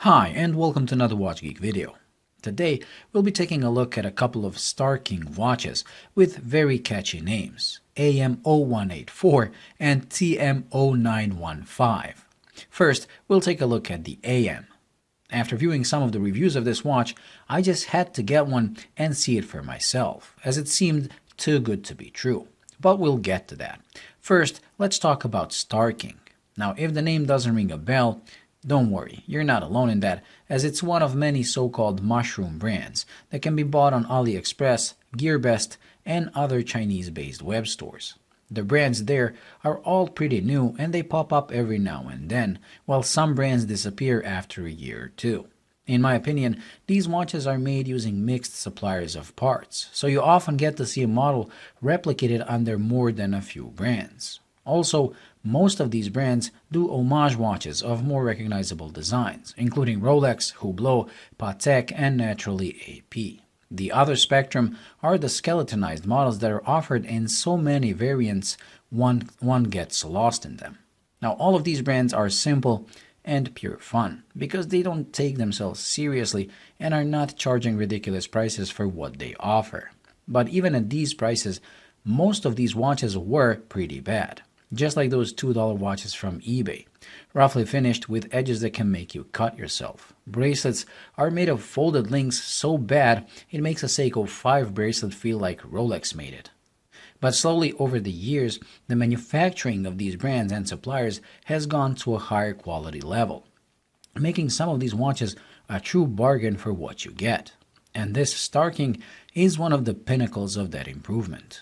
Hi, and welcome to another Watch Geek video. Today, we'll be taking a look at a couple of Star-King watches with very catchy names, AM0184 and TM0915. First, we'll take a look at the AM. After viewing some of the reviews of this watch, I just had to get one and see it for myself, as it seemed too good to be true. But we'll get to that. First, let's talk about Star-King. Now, if the name doesn't ring a bell, don't worry, you're not alone in that, as it's one of many so-called mushroom brands that can be bought on Alliexpress, GearBest, and other Chinese-based web stores. The brands there are all pretty new and they pop up every now and then, while some brands disappear after a year or two. In my opinion, these watches are made using mixed suppliers of parts, so you often get to see a model replicated under more than a few brands. Also, most of these brands do homage watches of more recognizable designs, including Rolex, Hublot, Patek, and naturally AP. The other spectrum are the skeletonized models that are offered in so many variants one gets lost in them. Now, all of these brands are simple and pure fun, because they don't take themselves seriously and are not charging ridiculous prices for what they offer. But even at these prices, most of these watches were pretty bad. Just like those $2 watches from eBay, roughly finished with edges that can make you cut yourself. Bracelets are made of folded links so bad it makes a Seiko 5 bracelet feel like Rolex made it. But slowly over the years, the manufacturing of these brands and suppliers has gone to a higher quality level, making some of these watches a true bargain for what you get. And this Star-King is one of the pinnacles of that improvement.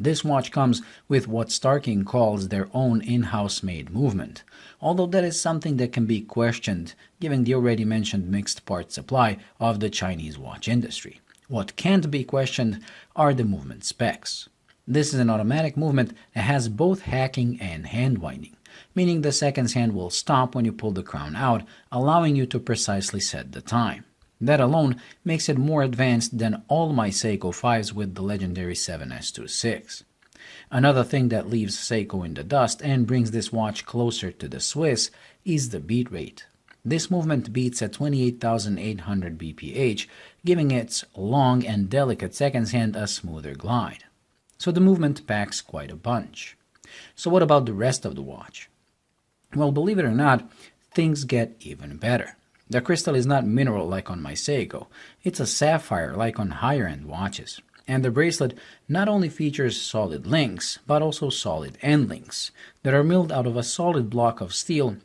This watch comes with what Star-King calls their own in-house made movement, although that is something that can be questioned given the already mentioned mixed part supply of the Chinese watch industry. What can't be questioned are the movement specs. This is an automatic movement that has both hacking and handwinding, meaning the seconds hand will stop when you pull the crown out, allowing you to precisely set the time. That alone makes it more advanced than all my Seiko 5s with the legendary 7S26. Another thing that leaves Seiko in the dust and brings this watch closer to the Swiss is the beat rate. This movement beats at 28,800 bph, giving its long and delicate seconds hand a smoother glide. So the movement packs quite a bunch. So what about the rest of the watch? Well, believe it or not, things get even better. The crystal is not mineral like on my Seiko, it's a sapphire like on higher-end watches. And the bracelet not only features solid links, but also solid end links that are milled out of a solid block of steel,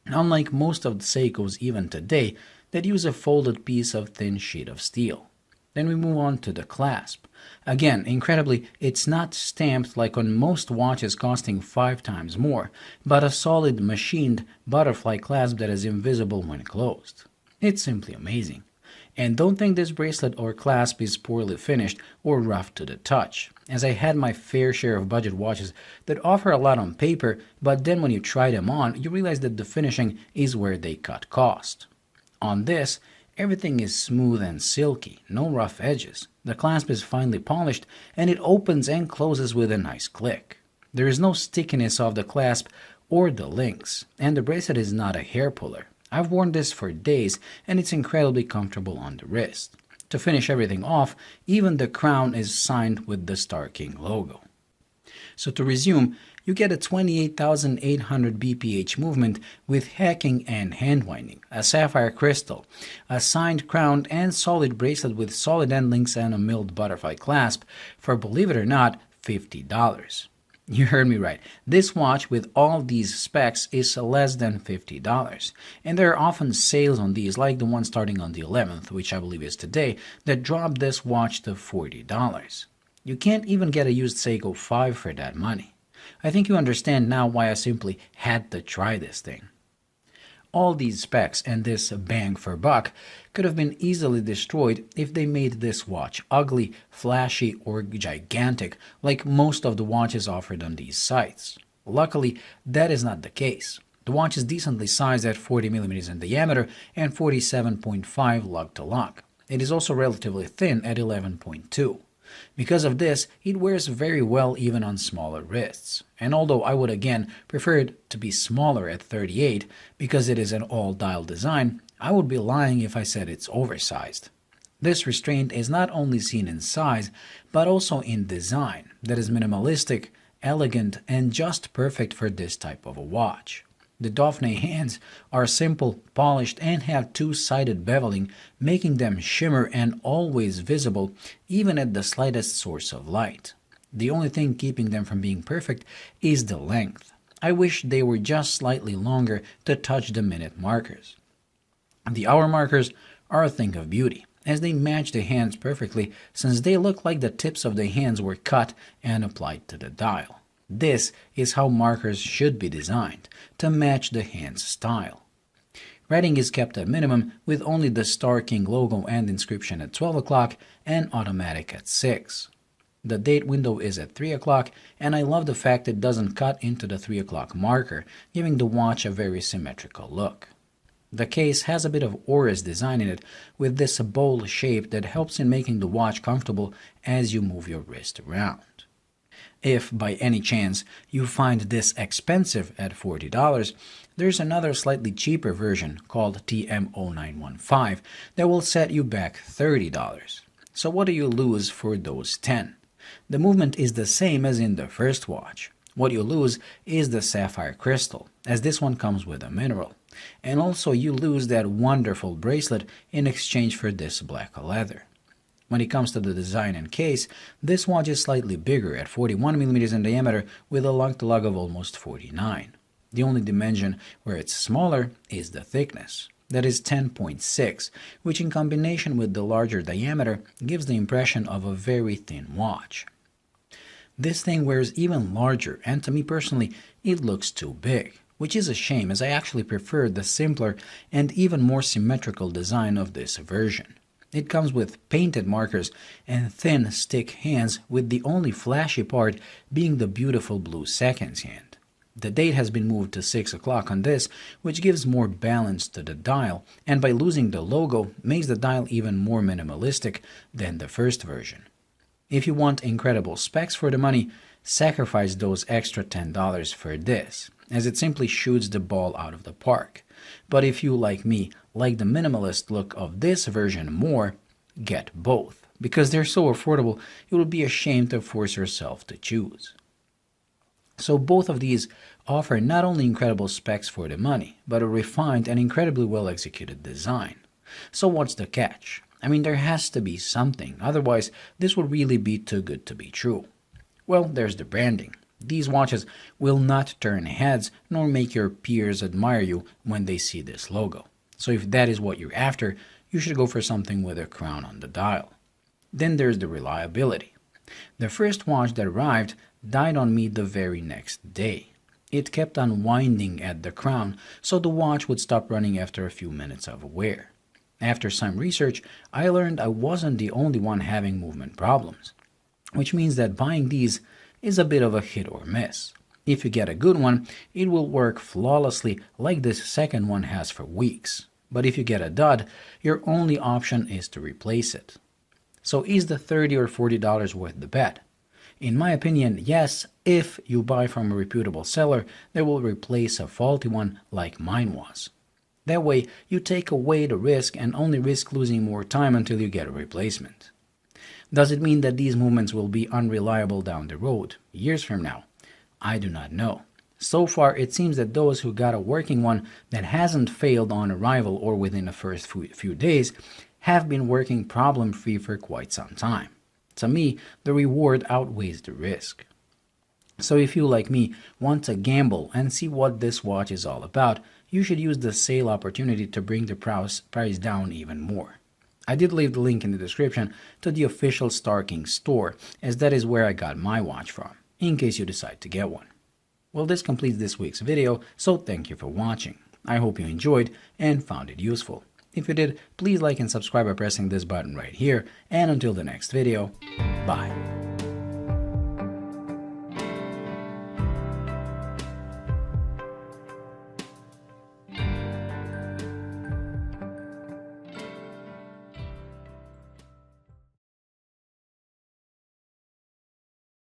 unlike most of the Seikos even today that use a folded piece of thin sheet of steel. Then we move on to the clasp. Again, incredibly, it's not stamped like on most watches costing 5 times more, but a solid machined butterfly clasp that is invisible when closed. It's simply amazing. And don't think this bracelet or clasp is poorly finished or rough to the touch, as I had my fair share of budget watches that offer a lot on paper, but then when you try them on, you realize that the finishing is where they cut cost. On this, everything is smooth and silky, no rough edges. The clasp is finely polished and it opens and closes with a nice click. There is no stickiness of the clasp or the links, and the bracelet is not a hair puller. I've worn this for days and it's incredibly comfortable on the wrist. To finish everything off, even the crown is signed with the Star-King logo. So to resume, you get a 28,800 bph movement with hacking and handwinding, a sapphire crystal, a signed crown and solid bracelet with solid end links and a milled butterfly clasp for, believe it or not, $50. You heard me right. This watch with all these specs is less than $50. And there are often sales on these, like the one starting on the 11th, which I believe is today, that drop this watch to $40. You can't even get a used Seiko 5 for that money. I think you understand now why I simply had to try this thing. All these specs and this bang for buck could have been easily destroyed if they made this watch ugly, flashy, or gigantic like most of the watches offered on these sites. Luckily, that is not the case. The watch is decently sized at 40mm in diameter and 47.5 lug to lug. It is also relatively thin at 11.2. Because of this, it wears very well even on smaller wrists. And although I would again prefer it to be smaller at 38 because it is an all-dial design, I would be lying if I said it's oversized. This restraint is not only seen in size, but also in design that is minimalistic, elegant, and just perfect for this type of a watch. The Daphne hands are simple, polished, and have two-sided beveling, making them shimmer and always visible, even at the slightest source of light. The only thing keeping them from being perfect is the length. I wish they were just slightly longer to touch the minute markers. The hour markers are a thing of beauty, as they match the hands perfectly since they look like the tips of the hands were cut and applied to the dial. This is how markers should be designed, to match the hand's style. Writing is kept at minimum with only the Star King logo and inscription at 12 o'clock and automatic at 6. The date window is at 3 o'clock, and I love the fact it doesn't cut into the 3 o'clock marker, giving the watch a very symmetrical look. The case has a bit of Aura's design in it, with this bowl shape that helps in making the watch comfortable as you move your wrist around. If, by any chance, you find this expensive at $40, there's another slightly cheaper version called TM0195 that will set you back $30. So what do you lose for those 10? The movement is the same as in the first watch. What you lose is the sapphire crystal, as this one comes with a mineral. And also you lose that wonderful bracelet in exchange for this black leather. When it comes to the design and case, this watch is slightly bigger at 41mm in diameter with a lug-to-lug of almost 49. The only dimension where it's smaller is the thickness. That is 10.6, which in combination with the larger diameter gives the impression of a very thin watch. This thing wears even larger, and to me personally, it looks too big, which is a shame as I actually prefer the simpler and even more symmetrical design of this version. It comes with painted markers and thin stick hands, with the only flashy part being the beautiful blue seconds hand. The date has been moved to 6 o'clock on this, which gives more balance to the dial, and by losing the logo makes the dial even more minimalistic than the first version. If you want incredible specs for the money, sacrifice those extra $10 for this, as it simply shoots the ball out of the park. But if you, like me, like the minimalist look of this version more, get both, because they're so affordable it would be a shame to force yourself to choose. So both of these offer not only incredible specs for the money, but a refined and incredibly well executed design. So what's the catch? I mean, there has to be something, otherwise this would really be too good to be true. Well, there's the branding. These watches will not turn heads nor make your peers admire you when they see this logo. So if that is what you're after, you should go for something with a crown on the dial. Then there's the reliability. The first watch that arrived died on me the very next day. It kept on winding at the crown, so the watch would stop running after a few minutes of wear. After some research, I learned I wasn't the only one having movement problems, which means that buying these is a bit of a hit or miss. If you get a good one, it will work flawlessly like this second one has for weeks. But if you get a dud, your only option is to replace it. So is the $30 or $40 worth the bet? In my opinion, yes, if you buy from a reputable seller that will replace a faulty one like mine was. That way, you take away the risk and only risk losing more time until you get a replacement. Does it mean that these movements will be unreliable down the road, years from now? I do not know. So far, it seems that those who got a working one that hasn't failed on arrival or within the first few days have been working problem-free for quite some time. To me, the reward outweighs the risk. So if you, like me, want to gamble and see what this watch is all about, you should use the sale opportunity to bring the price down even more. I did leave the link in the description to the official Star King store, as that is where I got my watch from, in case you decide to get one. Well, this completes this week's video, so thank you for watching. I hope you enjoyed and found it useful. If you did, please like and subscribe by pressing this button right here, and until the next video, bye.